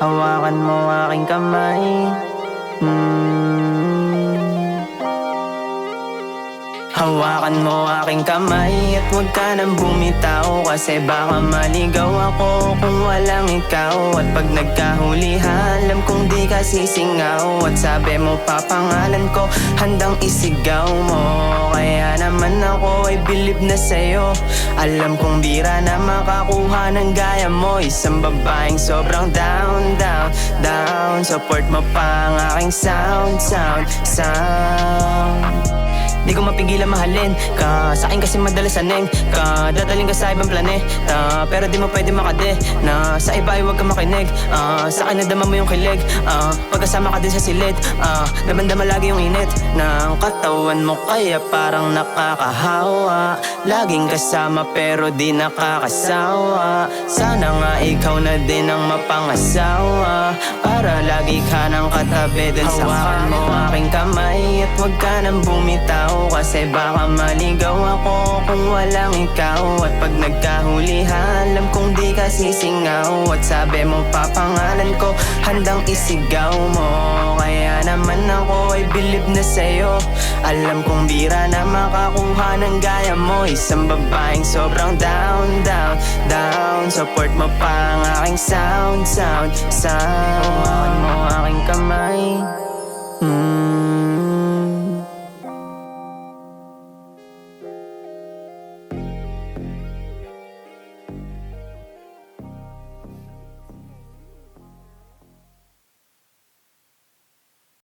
hawakan mo aking kamay. Hawakan mo aking kamay at huwag ka nang bumitaw, kasi baka maligaw ako kung walang ikaw. At pag nagkahulihan, alam kong di ka sisingaw. At sabi mo pa pangalan ko, handang isigaw mo. Kaya naman ako ay bilib na sa'yo. Alam kong bira na makakuha ng gaya mo. Isang babaeng sobrang down, down, down. Support mo pa ang aking sound, sound, sound. Di ko mapigilan mahalin ka, sa'kin kasi madalas aneng ka. Dadaling ka sa ibang planeta, pero di mo pwede makade na sa iba ay huwag ka makinig. Sa'kin nadama mo yung kilig, pagkasama ka din sa silid. Damandama lagi yung init ng katawan mo, kaya parang nakakahawa. Laging kasama pero di nakakasawa. Sana nga ikaw na din ang mapangasawa, para lagi ka nang katabi din sa hawakan mo aking kamay at huwag ka nang bumitaw, kasi baka maligaw ako kung walang ikaw. At pag nagkahulihan, alam kong di ka sisingaw. At sabi mo pa pangalan ko, handang isigaw mo. Kaya naman ako ay bilib na sa'yo. Alam kong bira na makakuha ng gaya mo. Isang babaeng sobrang down, down, down. Support mo pa ang aking sound, sound, sound. Hawakan mo aking kamay.